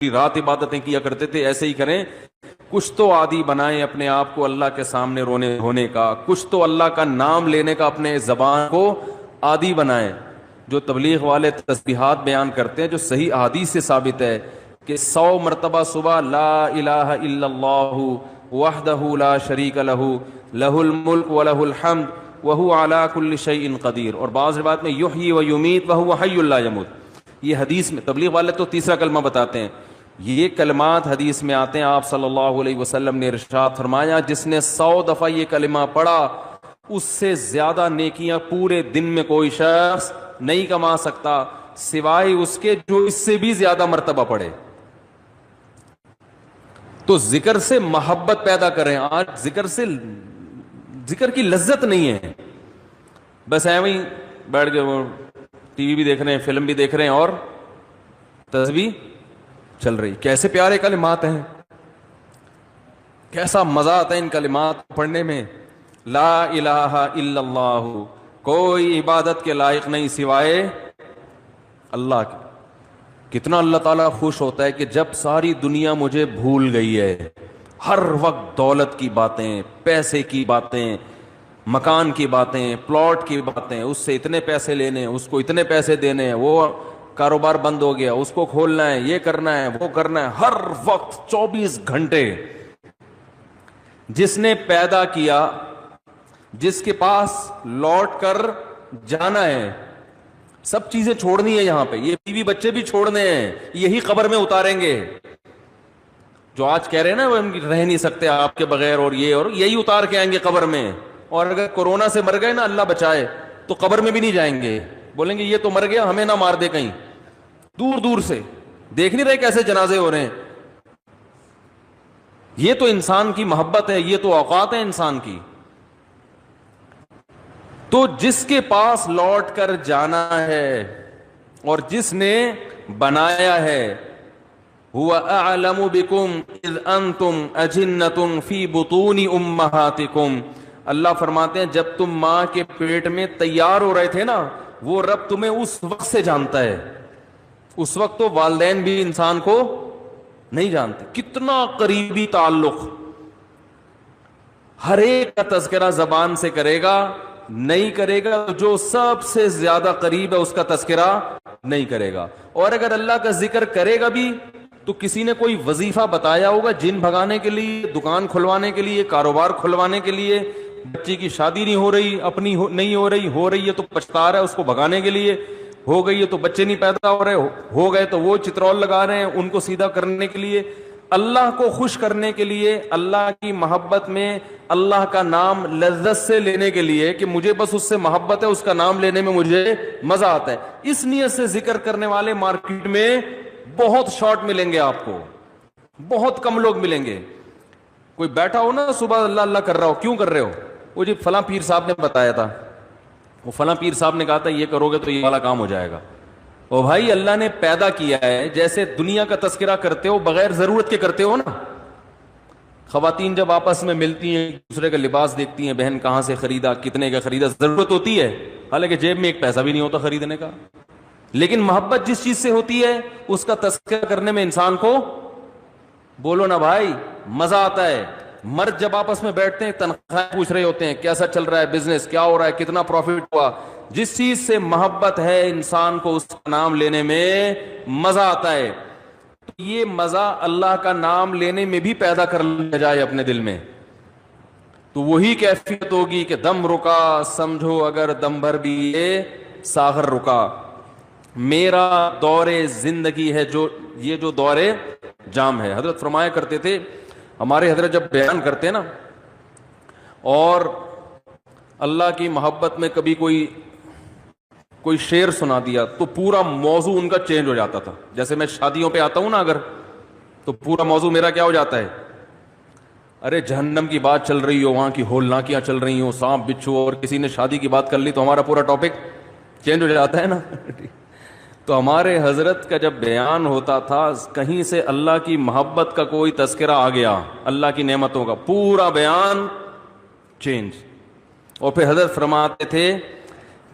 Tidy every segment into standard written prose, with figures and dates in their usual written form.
پوری رات عبادتیں کیا کرتے تھے، ایسے ہی کریں. کچھ تو عادی بنائیں اپنے آپ کو اللہ کے سامنے رونے ہونے کا، کچھ تو اللہ کا نام لینے کا اپنے زبان کو عادی بنائیں. جو تبلیغ والے تسبیحات بیان کرتے ہیں، جو صحیح احادیث سے ثابت ہے کہ 100 مرتبہ صبح لا الہ الا اللہ وحدہ لا شریک لہ لہ الملک ولہ الحمد وہو علی کل شیء قدیر، اور بعض روایت میں یحیی و یمیت وہو حی لا یموت. یہ حدیث میں تبلیغ والے تو تیسرا کلمہ بتاتے ہیں، یہ کلمات حدیث میں آتے ہیں. آپ صلی اللہ علیہ وسلم نے ارشاد فرمایا جس نے 100 دفعہ یہ کلمہ پڑھا اس سے زیادہ نیکیاں پورے دن میں کوئی شخص نہیں کما سکتا سوائے اس کے جو اس سے بھی زیادہ مرتبہ پڑھے. تو ذکر سے محبت پیدا کریں. آج ذکر کی لذت نہیں ہے، بس ایویں ہی بیٹھ کے وہ ٹی وی بھی دیکھ رہے ہیں، فلم بھی دیکھ رہے ہیں اور تسبیح چل رہی. کیسے پیارے کلمات ہیں، کیسا مزہ آتا ہے ان کلمات پڑھنے میں. لا الہ الا اللہ، کوئی عبادت کے لائق نہیں سوائے اللہ کے. کتنا اللہ تعالیٰ خوش ہوتا ہے کہ جب ساری دنیا مجھے بھول گئی ہے، ہر وقت دولت کی باتیں، پیسے کی باتیں، مکان کی باتیں، پلاٹ کی باتیں، اس سے اتنے پیسے لینے، اس کو اتنے پیسے دینے، وہ کاروبار بند ہو گیا اس کو کھولنا ہے، یہ کرنا ہے وہ کرنا ہے، ہر وقت 24 گھنٹے. جس نے پیدا کیا، جس کے پاس لوٹ کر جانا ہے، سب چیزیں چھوڑنی ہے یہاں پہ، یہ بیوی بچے بھی چھوڑنے ہیں، یہی قبر میں اتاریں گے. جو آج کہہ رہے ہیں نا وہ رہ نہیں سکتے آپ کے بغیر، اور یہی اتار کے آئیں گے قبر میں. اور اگر کورونا سے مر گئے نا، اللہ بچائے، تو قبر میں بھی نہیں جائیں گے، بولیں گے یہ تو مر گیا ہمیں نہ مار دے کہیں. دور دور سے دیکھ نہیں رہے کیسے جنازے ہو رہے ہیں. یہ تو انسان کی محبت ہے، یہ تو اوقات ہے انسان کی. تو جس کے پاس لوٹ کر جانا ہے اور جس نے بنایا ہے، هو اعلم بكم اذ انتم اجنۃ فی بطون امہاتکم. اللہ فرماتے ہیں جب تم ماں کے پیٹ میں تیار ہو رہے تھے نا، وہ رب تمہیں اس وقت سے جانتا ہے. اس وقت تو والدین بھی انسان کو نہیں جانتے. کتنا قریبی تعلق. ہر ایک کا تذکرہ زبان سے کرے گا، نہیں کرے گا تو جو سب سے زیادہ قریب ہے اس کا تذکرہ نہیں کرے گا. اور اگر اللہ کا ذکر کرے گا بھی تو کسی نے کوئی وظیفہ بتایا ہوگا جن بھگانے کے لیے، دکان کھلوانے کے لیے، کاروبار کھلوانے کے لیے، بچی کی شادی نہیں ہو رہی، اپنی نہیں ہو رہی ہے تو پچھتا رہا ہے اس کو بھگانے کے لیے، ہو گئی ہے تو بچے نہیں پیدا ہو رہے، ہو گئے تو وہ چترول لگا رہے ہیں ان کو سیدھا کرنے کے لیے. اللہ کو خوش کرنے کے لیے، اللہ کی محبت میں اللہ کا نام لذت سے لینے کے لیے کہ مجھے بس اس سے محبت ہے، اس کا نام لینے میں مجھے مزہ آتا ہے، اس نیت سے ذکر کرنے والے مارکیٹ میں بہت شارٹ ملیں گے آپ کو، بہت کم لوگ ملیں گے. کوئی بیٹھا ہو نا صبح اللہ اللہ کر رہا ہو، کیوں کر رہے ہو؟ وہ جی فلاں پیر صاحب نے بتایا تھا، وہ فلاں پیر صاحب نے کہا تھا یہ کرو گے تو یہ والا کام ہو جائے گا. او بھائی اللہ نے پیدا کیا ہے، جیسے دنیا کا تذکرہ کرتے ہو بغیر ضرورت کے کرتے ہو نا. خواتین جب آپس میں ملتی ہیں دوسرے کا لباس دیکھتی ہیں، بہن کہاں سے خریدا، کتنے کا خریدا، ضرورت ہوتی ہے، حالانکہ جیب میں ایک پیسہ بھی نہیں ہوتا خریدنے کا. لیکن محبت جس چیز سے ہوتی ہے اس کا تذکرہ کرنے میں انسان کو، بولو نا بھائی، مزہ آتا ہے. مرد جب آپس میں بیٹھتے ہیں تنخواہ پوچھ رہے ہوتے ہیں کیسا چل رہا ہے بزنس، کیا ہو رہا ہے، کتنا پروفٹ ہوا. جس چیز سے محبت ہے انسان کو اس کا نام لینے میں مزہ آتا ہے. تو یہ مزہ اللہ کا نام لینے میں بھی پیدا کر لیا جائے اپنے دل میں، تو وہی کیفیت ہوگی کہ دم رکا سمجھو اگر دم بھر بھی یہ ساغر رکا. میرا دور زندگی ہے یہ جو دور جام ہے. حضرت فرمایا کرتے تھے، ہمارے حضرت جب بیان کرتے نا اور اللہ کی محبت میں کبھی کوئی شعر سنا دیا تو پورا موضوع ان کا چینج ہو جاتا تھا. جیسے میں شادیوں پہ آتا ہوں نا اگر، تو پورا موضوع میرا کیا ہو جاتا ہے، ارے جہنم کی بات چل رہی ہو، وہاں کی ہولناکیاں چل رہی ہوں، سانپ بچھو، اور کسی نے شادی کی بات کر لی تو ہمارا پورا ٹاپک چینج ہو جاتا ہے نا. تو ہمارے حضرت کا جب بیان ہوتا تھا کہیں سے اللہ کی محبت کا کوئی تذکرہ آ گیا، اللہ کی نعمتوں کا، پورا بیان چینج. اور پھر حضرت فرماتے تھے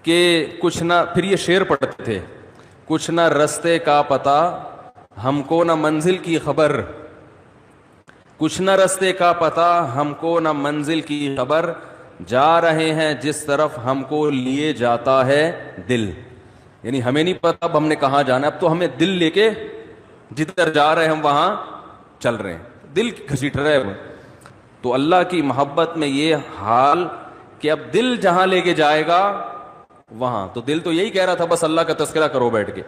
کہ کچھ نہ، پھر یہ شعر پڑھتے تھے، کچھ نہ رستے کا پتہ ہم کو نہ منزل کی خبر، کچھ نہ رستے کا پتہ، ہم کو نہ منزل کی خبر، جا رہے ہیں جس طرف ہم کو لیے جاتا ہے دل. یعنی ہمیں نہیں پتا اب ہم نے کہاں جانا ہے، اب تو ہمیں دل لے کے جدھر جا رہے ہیں ہم وہاں چل رہے ہیں، دل گھسیٹ رہے ہیں. تو اللہ کی محبت میں یہ حال کہ اب دل جہاں لے کے جائے گا وہاں، تو دل تو یہی کہہ رہا تھا بس اللہ کا تذکرہ کرو بیٹھ کے.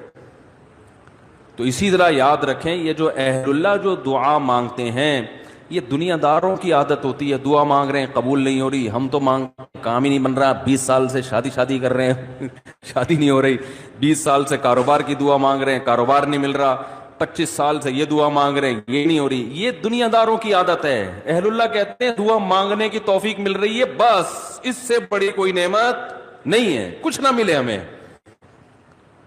تو اسی طرح یاد رکھیں، یہ جو اہل اللہ جو دعا مانگتے ہیں، یہ دنیا داروں کی عادت ہوتی ہے. دعا مانگ رہے ہیں قبول نہیں ہو رہی، ہم تو کام ہی نہیں بن رہا، 20 سال سے شادی کر رہے ہیں شادی نہیں ہو رہی، 20 سال سے کاروبار کی دعا مانگ رہے ہیں، کاروبار نہیں مل رہا، 25 سال سے یہ دعا مانگ رہے ہیں، یہ نہیں ہو رہی. یہ دنیا داروں کی عادت ہے. اہل اللہ کہتے ہیں دعا مانگنے کی توفیق مل رہی ہے، بس اس سے بڑی کوئی نعمت نہیں ہے، کچھ نہ ملے ہمیں.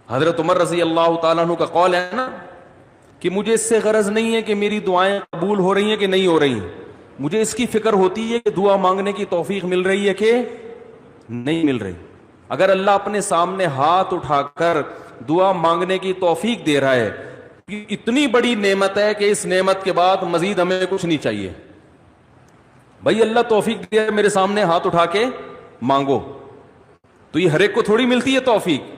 حضرت عمر رضی اللہ تعالیٰ عنہ کا قول ہے نا کہ مجھے اس سے غرض نہیں ہے کہ میری دعائیں قبول ہو رہی ہیں کہ نہیں ہو رہی، مجھے اس کی فکر ہوتی ہے کہ دعا مانگنے کی توفیق مل رہی ہے کہ نہیں مل رہی. اگر اللہ اپنے سامنے ہاتھ اٹھا کر دعا مانگنے کی توفیق دے رہا ہے، اتنی بڑی نعمت ہے کہ اس نعمت کے بعد مزید ہمیں کچھ نہیں چاہیے. بھائی اللہ توفیق دیا ہے، میرے سامنے ہاتھ اٹھا کے مانگو. تو یہ ہر ایک کو تھوڑی ملتی ہے توفیق.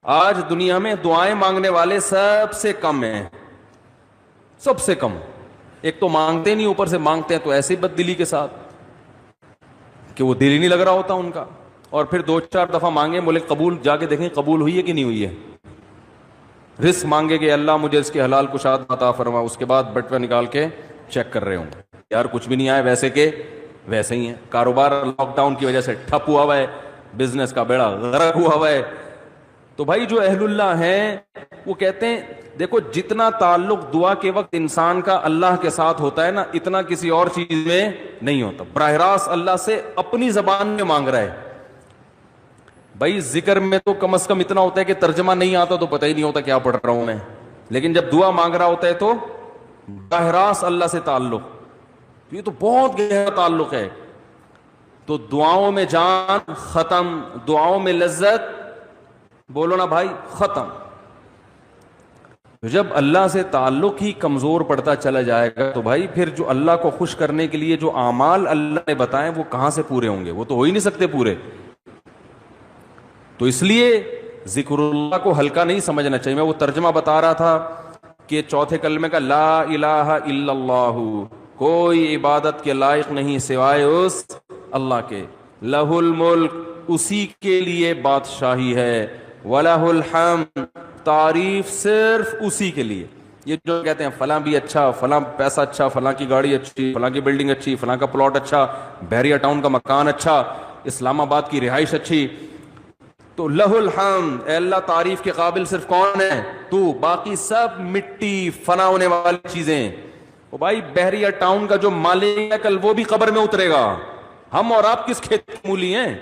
آج دنیا میں دعائیں مانگنے والے سب سے کم ہیں، سب سے کم. ایک تو مانگتے نہیں، اوپر سے مانگتے ہیں تو ایسے بد دلی کے ساتھ کہ وہ دل ہی نہیں لگ رہا ہوتا ان کا. اور پھر 2-4 دفعہ مانگے، بولے قبول، جا کے دیکھیں قبول ہوئی ہے کہ نہیں ہوئی ہے. رزق مانگے کہ اللہ مجھے اس کے حلال کشاد عطا فرما، اس کے بعد بٹوہ نکال کے چیک کر رہے ہوں یار کچھ بھی نہیں آئے، ویسے کہ ویسے ہی ہے. کاروبار لاک ڈاؤن کی وجہ سے ٹھپ ہوا ہے، بزنس کا بیڑا غرق ہوا ہے. تو بھائی جو اہل اللہ ہیں وہ کہتے ہیں دیکھو جتنا تعلق دعا کے وقت انسان کا اللہ کے ساتھ ہوتا ہے نا، اتنا کسی اور چیز میں نہیں ہوتا. براہ راست اللہ سے اپنی زبان میں مانگ رہا ہے. بھائی ذکر میں تو کم از کم اتنا ہوتا ہے کہ ترجمہ نہیں آتا تو پتہ ہی نہیں ہوتا کیا پڑھ رہا ہوں میں، لیکن جب دعا مانگ رہا ہوتا ہے تو براہ راست اللہ سے تعلق، یہ تو بہت گہرا تعلق ہے. تو دعاؤں میں جان ختم، دعاؤں میں لذت، بولو نا بھائی، ختم. جب اللہ سے تعلق ہی کمزور پڑتا چلا جائے گا تو بھائی پھر جو اللہ کو خوش کرنے کے لیے جو اعمال اللہ نے بتائے وہ کہاں سے پورے ہوں گے؟ وہ تو ہو ہی نہیں سکتے پورے. تو اس لیے ذکر اللہ کو ہلکا نہیں سمجھنا چاہیے. میں وہ ترجمہ بتا رہا تھا کہ چوتھے کلمے کا لا الہ الا اللہ، کوئی عبادت کے لائق نہیں سوائے اس اللہ کے. لہ الملک، اسی کے لیے بادشاہی ہے. وَلَهُ الْحَمْدُ، تعریف صرف اسی کے لیے. یہ جو کہتے ہیں فلاں بھی اچھا، فلاں پیسہ اچھا، فلاں کی گاڑی اچھی، فلاں کی بلڈنگ اچھی، فلاں کا پلاٹ اچھا، بحریہ ٹاؤن کا مکان اچھا، اسلام آباد کی رہائش اچھی، تو لہ الحمد، اے اللہ تعریف کے قابل صرف کون ہے؟ تو. باقی سب مٹی، فنا ہونے والی چیزیں. وہ بھائی بحریہ ٹاؤن کا جو مالک ہے کل وہ بھی قبر میں اترے گا. ہم اور آپ کس کھیت کی مولی ہیں؟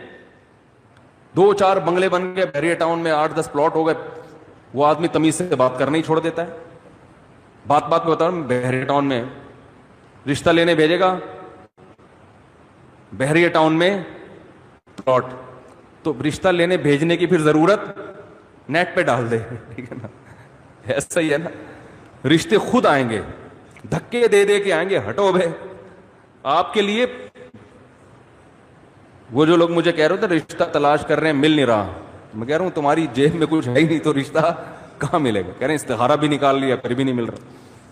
2-4 بنگلے بن گئے بحریہ ٹاؤن میں، 8-10 پلاٹ ہو گئے، وہ آدمی تمیز سے بات کرنا ہی چھوڑ دیتا ہے. بات میں بتا رہا ہوں، بحریہ ٹاؤن میں رشتہ لینے بھیجے گا، بحریہ ٹاؤن میں پلاٹ، تو رشتہ لینے بھیجنے کی پھر ضرورت نیٹ پہ ڈال دے، ٹھیک ہے نا؟ ایسا ہی ہے نا، رشتے خود آئیں گے، دھکے دے دے کے آئیں گے. ہٹو بھائی، آپ کے لیے وہ جو لوگ مجھے کہہ رہے تھے رشتہ تلاش کر رہے ہیں مل نہیں رہا، میں کہہ رہا ہوں تمہاری جیب میں کچھ ہے ہی نہیں تو رشتہ کہاں ملے گا؟ کہہ رہے ہیں استخارہ بھی نکال لیا پھر بھی نہیں مل رہا.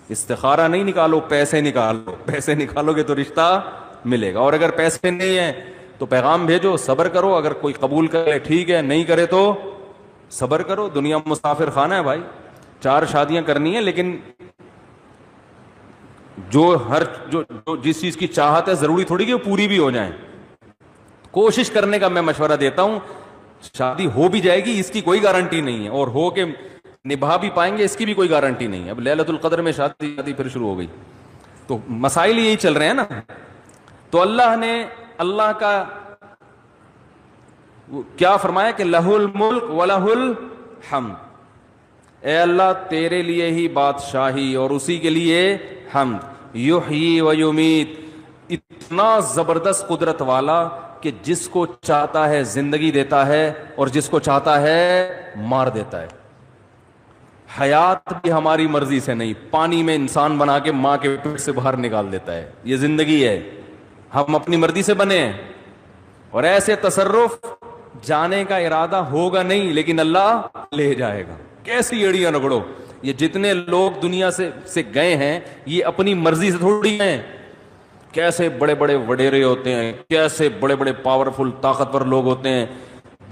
استخارہ نہیں نکالو، پیسے نکالو، پیسے نکالو گے تو رشتہ ملے گا. اور اگر پیسے نہیں ہیں تو پیغام بھیجو، صبر کرو، اگر کوئی قبول کرے ٹھیک ہے، نہیں کرے تو صبر کرو. دنیا مسافر خانہ ہے بھائی، 4 شادیاں کرنی ہیں، لیکن جو جس چیز کی چاہت ہے ضروری تھوڑی کہ وہ پوری بھی ہو جائیں. کوشش کرنے کا میں مشورہ دیتا ہوں. شادی ہو بھی جائے گی اس کی کوئی گارنٹی نہیں ہے، اور ہو کے نبھا بھی پائیں گے اس کی بھی کوئی گارنٹی نہیں ہے. اب لیلۃ القدر میں شادی پھر شروع ہو گئی، تو مسائل یہی چل رہے ہیں نا. تو اللہ نے اللہ کا کیا فرمایا کہ لہ الملک ولہ الحمد، اے اللہ تیرے لیے ہی بادشاہی اور اسی کے لیے حمد. یحیی و یمیت، اتنا زبردست قدرت والا کہ جس کو چاہتا ہے زندگی دیتا ہے اور جس کو چاہتا ہے مار دیتا ہے. حیات بھی ہماری مرضی سے نہیں، پانی میں انسان بنا کے ماں کے پیٹ سے باہر نکال دیتا ہے، یہ زندگی ہے، ہم اپنی مرضی سے بنے ہیں۔ اور ایسے تصرف جانے کا ارادہ ہوگا نہیں، لیکن اللہ لے جائے گا۔ کیسی ایڑیاں رگڑو، یہ جتنے لوگ دنیا سے گئے ہیں یہ اپنی مرضی سے تھوڑی ہیں۔ کیسے بڑے بڑے وڈیرے ہوتے ہیں، کیسے بڑے بڑے پاورفل طاقتور لوگ ہوتے ہیں،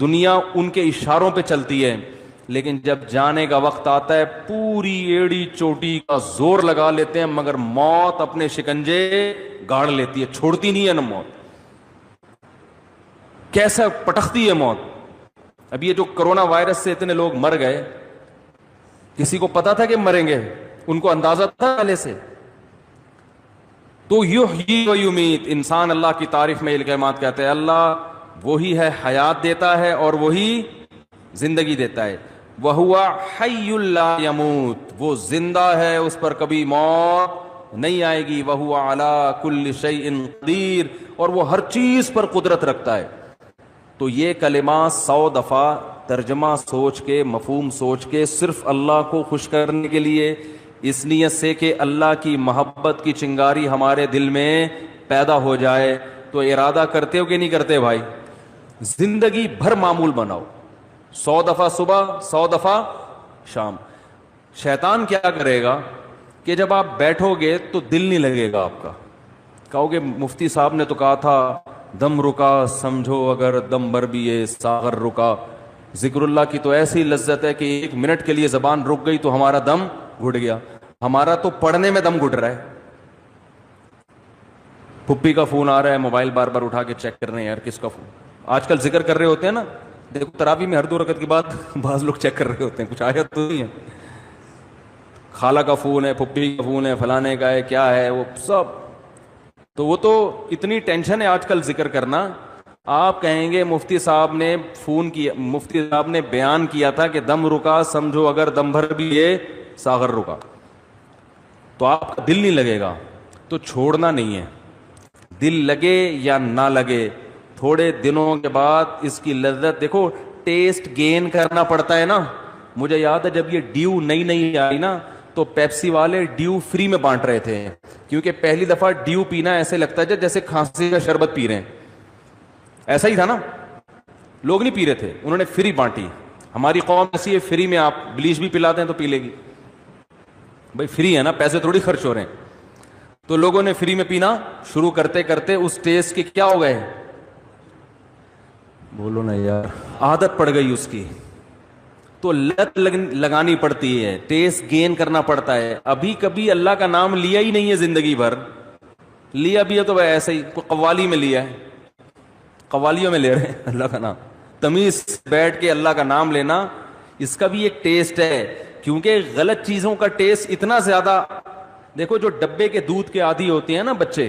دنیا ان کے اشاروں پہ چلتی ہے، لیکن جب جانے کا وقت آتا ہے پوری ایڑی چوٹی کا زور لگا لیتے ہیں، مگر موت اپنے شکنجے گاڑ لیتی ہے، چھوڑتی نہیں ہے نا موت، کیسا پٹختی ہے موت۔ اب یہ جو کرونا وائرس سے اتنے لوگ مر گئے، کسی کو پتا تھا کہ مریں گے؟ ان کو اندازہ تھا پہلے سے؟ تو یحیی و یمیت، انسان اللہ کی تعریف میں یہ کلمات کہتے ہیں، اللہ وہی ہے حیات دیتا ہے اور وہی زندگی دیتا ہے، وَهُوَ حَيٌّ لَا يَمُوتُ، وہ زندہ ہے، اس پر کبھی موت نہیں آئے گی، وَهُوَ عَلَى كُلِّ شَيْءٍ قَدِيرٌ، اور وہ ہر چیز پر قدرت رکھتا ہے۔ تو یہ کلمات 100 دفعہ ترجمہ سوچ کے، مفہوم سوچ کے، صرف اللہ کو خوش کرنے کے لیے، اس نیت سے کہ اللہ کی محبت کی چنگاری ہمارے دل میں پیدا ہو جائے، تو ارادہ کرتے ہو کہ نہیں کرتے بھائی؟ زندگی بھر معمول بناؤ، 100 دفعہ صبح، 100 دفعہ شام۔ شیطان کیا کرے گا کہ جب آپ بیٹھو گے تو دل نہیں لگے گا آپ کا، کہو گے مفتی صاحب نے تو کہا تھا دم رکا سمجھو اگر دم بھر بھی یہ ساغر رکا۔ ذکر اللہ کی تو ایسی لذت ہے کہ 1 منٹ کے لیے زبان رک گئی تو ہمارا دم گھٹ گیا، ہمارا تو پڑھنے میں دم گھٹ رہا ہے۔ پھپھی کا فون آ رہا ہے، موبائل بار بار اٹھا کے چیک کر رہے ہیں، یار کس کا فون؟ آج کل ذکر کر رہے ہوتے ہیں نا، دیکھو تراویح میں ہر 2 رکعت کے بعد بعض لوگ چیک کر رہے ہوتے ہیں، کچھ آیت تو نہیں ہے، خالہ کا فون ہے، پھپھی کا فون ہے، فلانے کا ہے، کیا ہے وہ سب، تو وہ تو اتنی ٹینشن ہے آج کل ذکر کرنا۔ آپ کہیں گے مفتی صاحب نے فون کیا، مفتی صاحب نے بیان کیا تھا کہ دم رکا سمجھو اگر دم بھر بھی یہ ساغر رکا، تو آپ کا دل نہیں لگے گا، تو چھوڑنا نہیں ہے، دل لگے یا نہ لگے، تھوڑے دنوں کے بعد اس کی لذت دیکھو، ٹیسٹ گین کرنا پڑتا ہے نا۔ مجھے یاد ہے جب یہ ڈیو نئی آئی نا، تو پیپسی والے ڈیو فری میں بانٹ رہے تھے، کیونکہ پہلی دفعہ ڈیو پینا ایسے لگتا ہے جیسے کھانسی کا شربت پی رہے ہیں، ایسا ہی تھا نا، لوگ نہیں پی رہے تھے، انہوں نے فری بانٹی۔ ہماری قوم ایسی ہے، فری میں آپ بلیچ بھی پلا دیں تو پی لے گی، بھائی فری ہے نا، پیسے تھوڑی خرچ ہو رہے ہیں۔ تو لوگوں نے فری میں پینا شروع کرتے کرتے اس ٹیسٹ کے کیا ہو گئے، بولو نا یار، عادت پڑ گئی اس کی، تو لت لگانی پڑتی ہے، ٹیسٹ گین کرنا پڑتا ہے۔ ابھی کبھی اللہ کا نام لیا ہی نہیں ہے زندگی بھر، لیا بھی ہے تو ایسے ہی قوالی میں لیا ہے، قوالیوں میں لے رہے ہیں اللہ کا نام، تمیز بیٹھ کے اللہ کا نام لینا، اس کا بھی ایک ٹیسٹ ہے، کیونکہ غلط چیزوں کا ٹیسٹ اتنا زیادہ، دیکھو جو ڈبے کے دودھ کے عادی ہوتے ہیں نا بچے،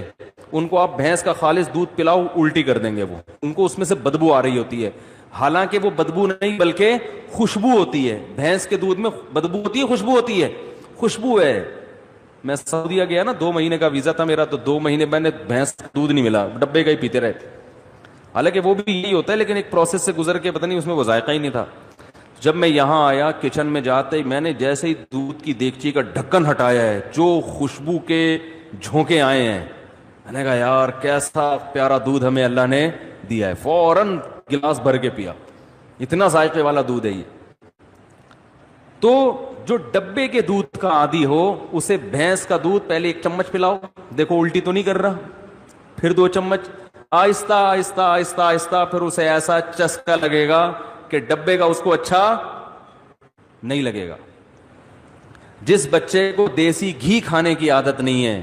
ان کو آپ بھینس کا خالص دودھ پلاؤ الٹی کر دیں گے، وہ ان کو اس میں سے بدبو آ رہی ہوتی ہے، حالانکہ وہ بدبو نہیں بلکہ خوشبو ہوتی ہے، بھینس کے دودھ میں بدبو ہوتی ہے خوشبو ہوتی ہے، خوشبو ہے۔ میں سعودیہ گیا نا، 2 مہینے کا ویزا تھا میرا، تو 2 مہینے میں نے بھینس کا دودھ نہیں ملا، ڈبے کا ہی پیتے رہے، حالانکہ وہ بھی یہی ہوتا ہے، لیکن ایک پروسیس سے گزر کے پتہ نہیں اس میں وہ ذائقہ ہی نہیں تھا۔ جب میں یہاں آیا کچن میں جاتے ہی میں نے جیسے ہی دودھ کی دیگچی کا ڈھکن ہٹایا ہے، جو خوشبو کے جھونکے آئے ہیں، میں نے کہا یار کیسا پیارا دودھ ہمیں اللہ نے دیا ہے، فوراً گلاس بھر کے پیا، اتنا ذائقے والا دودھ ہے یہ۔ تو جو ڈبے کے دودھ کا عادی ہو اسے بھینس کا دودھ پہلے 1 چمچ پلاؤ، دیکھو الٹی تو نہیں کر رہا، پھر 2 چمچ، آہستہ آہستہ آہستہ آہستہ، پھر اسے ایسا چسکا لگے گا کہ ڈبے کا اس کو اچھا نہیں لگے گا۔ جس بچے کو دیسی گھی کھانے کی عادت نہیں ہے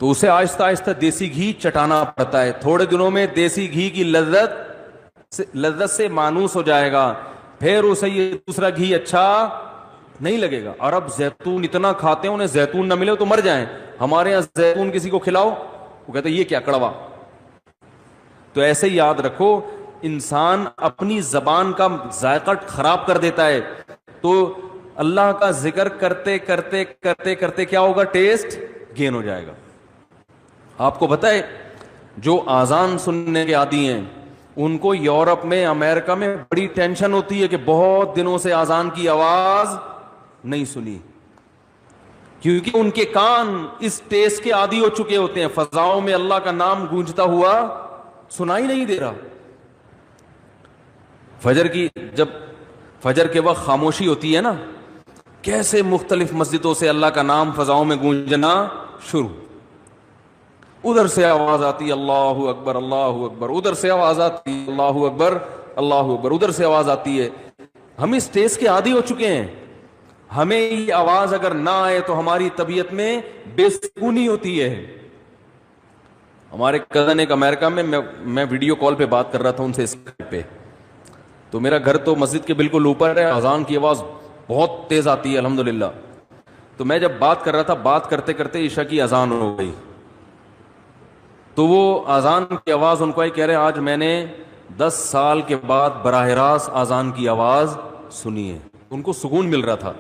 تو اسے آہستہ آہستہ دیسی گھی چٹانا پڑتا ہے، تھوڑے دنوں میں دیسی گھی کی لذت سے مانوس ہو جائے گا، پھر اسے یہ دوسرا گھی اچھا نہیں لگے گا۔ اور اب زیتون اتنا کھاتے ہیں، انہیں زیتون نہ ملے تو مر جائیں، ہمارے یہاں زیتون کسی کو کھلاؤ وہ کہتے ہیں یہ کیا کڑوا۔ تو ایسے ہی یاد رکھو، انسان اپنی زبان کا ذائقہ خراب کر دیتا ہے، تو اللہ کا ذکر کرتے کرتے کرتے کرتے کیا ہوگا، ٹیسٹ گین ہو جائے گا۔ آپ کو پتہ ہے جو آذان سننے کے عادی ہیں، ان کو یورپ میں امریکہ میں بڑی ٹینشن ہوتی ہے کہ بہت دنوں سے اذان کی آواز نہیں سنی، کیونکہ ان کے کان اس ٹیسٹ کے عادی ہو چکے ہوتے ہیں، فضاؤں میں اللہ کا نام گونجتا ہوا سنائی نہیں دے رہا۔ جب فجر کے وقت خاموشی ہوتی ہے نا، کیسے مختلف مسجدوں سے اللہ کا نام فضاؤں میں گونجنا شروع، ادھر سے آواز آتی ہے اللہ اکبر اللہ اکبر، ادھر سے آواز آتی ہے اللہ اکبر اللہ اکبر، ادھر سے آواز آتی ہے۔ ہم اس ٹیسٹ کے عادی ہو چکے ہیں، ہمیں یہ آواز اگر نہ آئے تو ہماری طبیعت میں بے سکونی ہوتی ہے۔ ہمارے کزن ایک امریکہ میں ویڈیو کال پہ بات کر رہا تھا ان سے اسکائپ پہ، تو میرا گھر تو مسجد کے بالکل اوپر ہے، اذان کی آواز بہت تیز آتی ہے الحمدللہ۔ تو میں جب بات کر رہا تھا، بات کرتے کرتے عشاء کی اذان ہو گئی، تو وہ اذان کی آواز ان کو ہی کہہ رہے آج میں نے 10 سال کے بعد براہ راست اذان کی آواز سنی ہے۔ ان کو سکون مل رہا تھا۔